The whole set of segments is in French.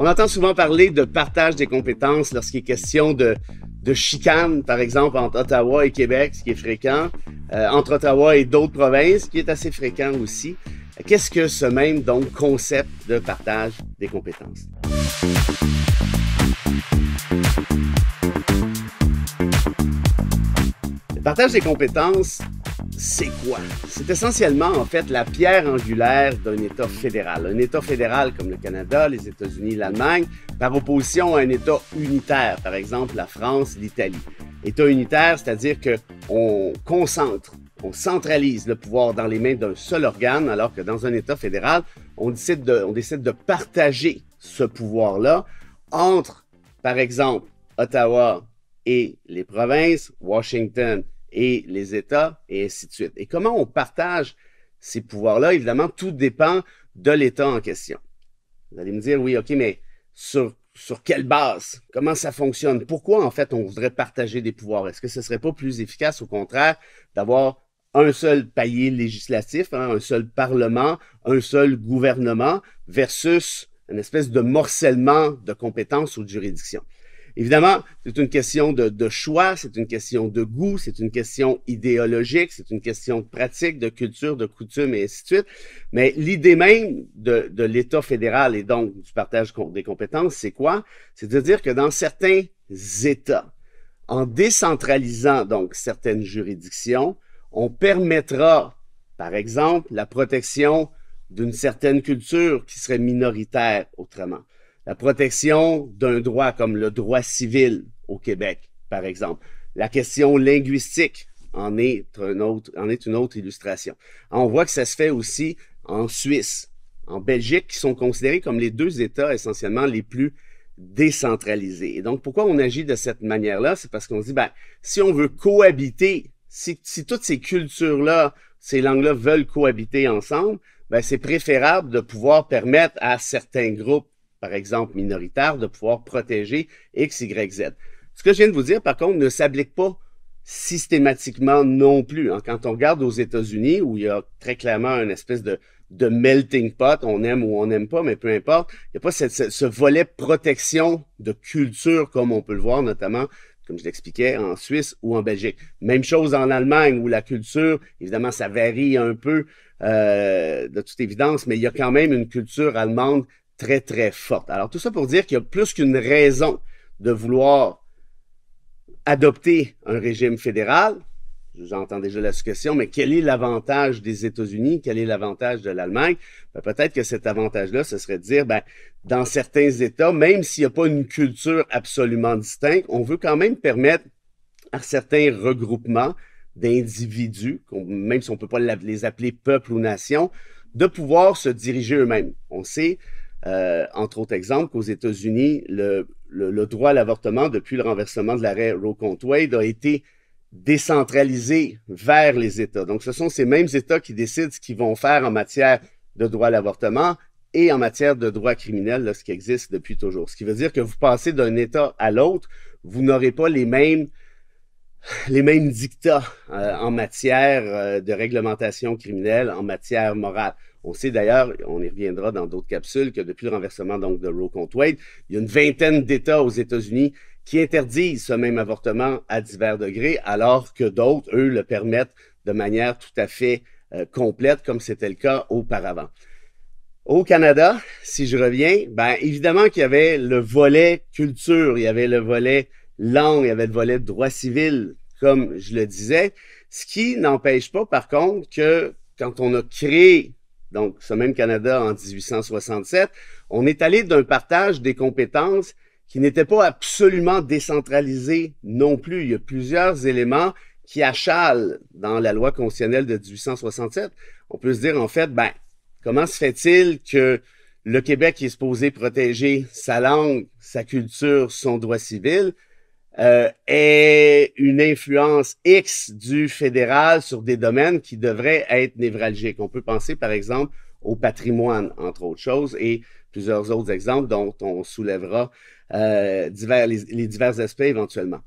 On entend souvent parler de partage des compétences lorsqu'il est question de chicane, par exemple, entre Ottawa et Québec, ce qui est fréquent, entre Ottawa et d'autres provinces, qui est assez fréquent aussi. Qu'est-ce que ce même, donc, concept de partage des compétences? Le partage des compétences, c'est quoi? C'est essentiellement, en fait, la pierre angulaire d'un État fédéral. Un État fédéral comme le Canada, les États-Unis, l'Allemagne, par opposition à un État unitaire, par exemple la France, l'Italie. État unitaire, c'est-à-dire qu'on concentre, on centralise le pouvoir dans les mains d'un seul organe, alors que dans un État fédéral, on décide de partager ce pouvoir-là entre, par exemple, Ottawa et les provinces, Washington et les États, et ainsi de suite. Et comment on partage ces pouvoirs-là? Évidemment, tout dépend de l'État en question. Vous allez me dire, oui, OK, mais sur quelle base? Comment ça fonctionne? Pourquoi, en fait, on voudrait partager des pouvoirs? Est-ce que ce ne serait pas plus efficace, au contraire, d'avoir un seul palier législatif, un seul parlement, un seul gouvernement, versus une espèce de morcellement de compétences ou de juridictions? Évidemment, c'est une question de choix, c'est une question de goût, c'est une question idéologique, c'est une question de pratique, de culture, de coutume, et ainsi de suite. Mais l'idée même de l'État fédéral et donc du partage des compétences, c'est quoi? C'est de dire que dans certains États, en décentralisant donc certaines juridictions, on permettra, par exemple, la protection d'une certaine culture qui serait minoritaire autrement. La protection d'un droit comme le droit civil au Québec, par exemple. La question linguistique en est une autre illustration. On voit que ça se fait aussi en Suisse, en Belgique, qui sont considérés comme les deux États essentiellement les plus décentralisés. Et donc, pourquoi on agit de cette manière-là? C'est parce qu'on se dit, si on veut cohabiter, si toutes ces cultures-là, ces langues-là veulent cohabiter ensemble, c'est préférable de pouvoir permettre à certains groupes, par exemple minoritaires, de pouvoir protéger X, Y, Z. Ce que je viens de vous dire, par contre, ne s'applique pas systématiquement non plus. Quand on regarde aux États-Unis, où il y a très clairement une espèce de melting pot, on aime ou on n'aime pas, mais peu importe, il n'y a pas ce volet protection de culture comme on peut le voir, notamment, comme je l'expliquais, en Suisse ou en Belgique. Même chose en Allemagne, où la culture, évidemment, ça varie un peu de toute évidence, mais il y a quand même une culture allemande très, très forte. Alors, tout ça pour dire qu'il y a plus qu'une raison de vouloir adopter un régime fédéral. J'entends déjà la question, mais quel est l'avantage des États-Unis? Quel est l'avantage de l'Allemagne? Peut-être que cet avantage-là, ce serait de dire, dans certains États, même s'il n'y a pas une culture absolument distincte, on veut quand même permettre à certains regroupements d'individus, même si on ne peut pas les appeler peuple ou nation, de pouvoir se diriger eux-mêmes. On sait, entre autres exemples, qu'aux États-Unis, le droit à l'avortement, depuis le renversement de l'arrêt Roe contre Wade, a été décentralisé vers les États. Donc, ce sont ces mêmes États qui décident ce qu'ils vont faire en matière de droit à l'avortement et en matière de droit criminel, ce qui existe depuis toujours. Ce qui veut dire que vous passez d'un État à l'autre, vous n'aurez pas les mêmes dictats en matière de réglementation criminelle, en matière morale. On sait d'ailleurs, on y reviendra dans d'autres capsules, que depuis le renversement donc de Roe contre Wade, il y a une vingtaine d'États aux États-Unis qui interdisent ce même avortement à divers degrés, alors que d'autres, eux, le permettent de manière tout à fait complète, comme c'était le cas auparavant. Au Canada, si je reviens, évidemment qu'il y avait le volet culture, il y avait le volet langue, il y avait le volet droit civil, comme je le disais, ce qui n'empêche pas, par contre, que quand on a créé donc ce même Canada en 1867, on est allé d'un partage des compétences qui n'était pas absolument décentralisé non plus. Il y a plusieurs éléments qui achalent dans la loi constitutionnelle de 1867. On peut se dire, en fait, comment se fait-il que le Québec qui est supposé protéger sa langue, sa culture, son droit civil, ait une influence X du fédéral sur des domaines qui devraient être névralgiques. On peut penser, par exemple, au patrimoine, entre autres choses, et plusieurs autres exemples dont on soulèvera les divers aspects éventuellement.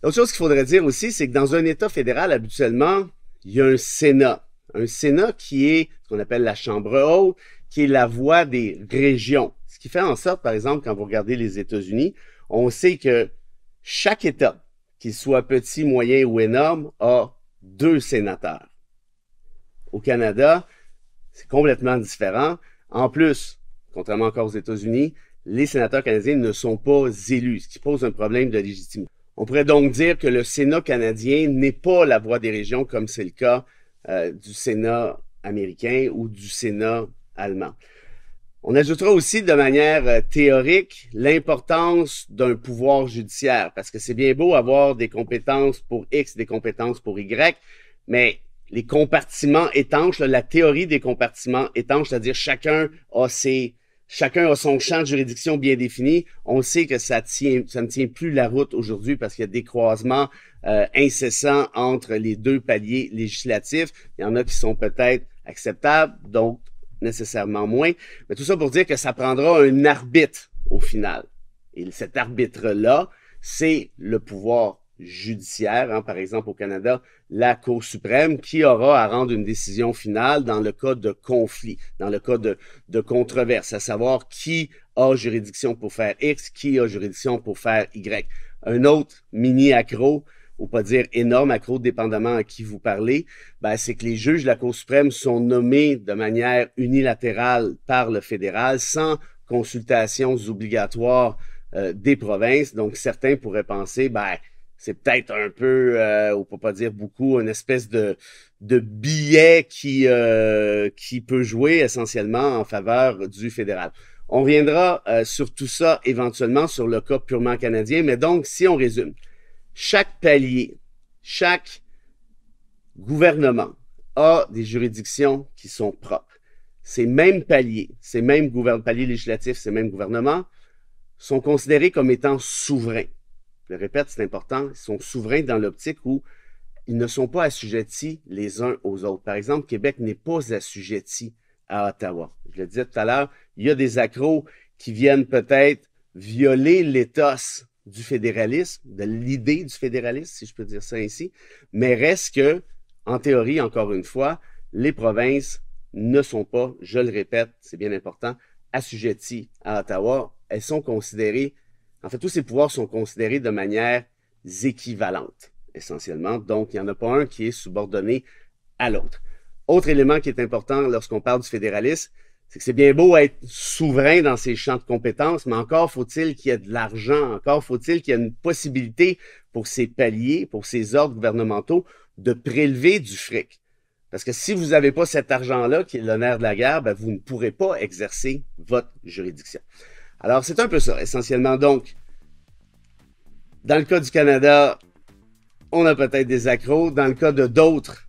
L'autre chose qu'il faudrait dire aussi, c'est que dans un État fédéral, habituellement, il y a un Sénat. Un Sénat qui est ce qu'on appelle la Chambre haute, qui est la voix des régions. Ce qui fait en sorte, par exemple, quand vous regardez les États-Unis, on sait que chaque État, qu'il soit petit, moyen ou énorme, a 2 sénateurs. Au Canada, c'est complètement différent. En plus, contrairement encore aux États-Unis, les sénateurs canadiens ne sont pas élus, ce qui pose un problème de légitimité. On pourrait donc dire que le Sénat canadien n'est pas la voix des régions comme c'est le cas du Sénat américain ou du Sénat allemand. On ajoutera aussi de manière théorique l'importance d'un pouvoir judiciaire, parce que c'est bien beau avoir des compétences pour X, des compétences pour Y, mais les compartiments étanches, la théorie des compartiments étanches, c'est-à-dire chacun a son champ de juridiction bien défini. On sait que ça ne tient plus la route aujourd'hui parce qu'il y a des croisements incessants entre les 2 paliers législatifs. Il y en a qui sont peut-être acceptables, donc nécessairement moins. Mais tout ça pour dire que ça prendra un arbitre au final. Et cet arbitre-là, c'est le pouvoir judiciaire, hein, par exemple au Canada, la Cour suprême, qui aura à rendre une décision finale dans le cas de conflit, dans le cas de controverse, à savoir qui a juridiction pour faire X, qui a juridiction pour faire Y. Un autre mini-accro, ou pas dire énorme accro, dépendamment à qui vous parlez, ben, c'est que les juges de la Cour suprême sont nommés de manière unilatérale par le fédéral, sans consultations obligatoires des provinces. Donc, certains pourraient penser, ben, c'est peut-être un peu, ou pour pas dire beaucoup, une espèce de billet qui peut jouer essentiellement en faveur du fédéral. On reviendra sur tout ça éventuellement sur le cas purement canadien, mais donc, si on résume, chaque palier, chaque gouvernement a des juridictions qui sont propres. Ces mêmes paliers, paliers législatifs, ces mêmes gouvernements sont considérés comme étant souverains. Je le répète, c'est important, ils sont souverains dans l'optique où ils ne sont pas assujettis les uns aux autres. Par exemple, Québec n'est pas assujetti à Ottawa. Je le disais tout à l'heure, il y a des accros qui viennent peut-être violer l'éthos du fédéralisme, de l'idée du fédéralisme, si je peux dire ça ainsi, mais reste que, en théorie, encore une fois, les provinces ne sont pas, je le répète, c'est bien important, assujetties à Ottawa. Elles sont considérées, en fait, tous ces pouvoirs sont considérés de manière équivalente, essentiellement. Donc, il n'y en a pas un qui est subordonné à l'autre. Autre élément qui est important lorsqu'on parle du fédéralisme, c'est que c'est bien beau être souverain dans ses champs de compétences, mais encore faut-il qu'il y ait de l'argent, encore faut-il qu'il y ait une possibilité pour ces paliers, pour ces ordres gouvernementaux, de prélever du fric. Parce que si vous n'avez pas cet argent-là, qui est le nerf de la guerre, ben vous ne pourrez pas exercer votre juridiction. Alors, c'est un peu ça, essentiellement. Donc, dans le cas du Canada, on a peut-être des accros. Dans le cas de d'autres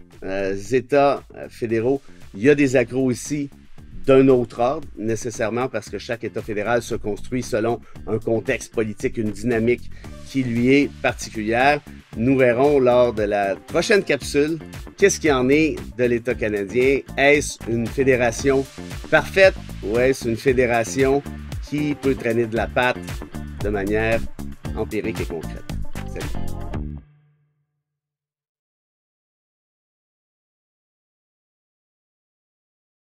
États fédéraux, il y a des accros ici d'un autre ordre, nécessairement parce que chaque État fédéral se construit selon un contexte politique, une dynamique qui lui est particulière. Nous verrons lors de la prochaine capsule qu'est-ce qu'il en est de l'État canadien. Est-ce une fédération parfaite ou est-ce une fédération qui peut traîner de la patte de manière empirique et concrète? Salut!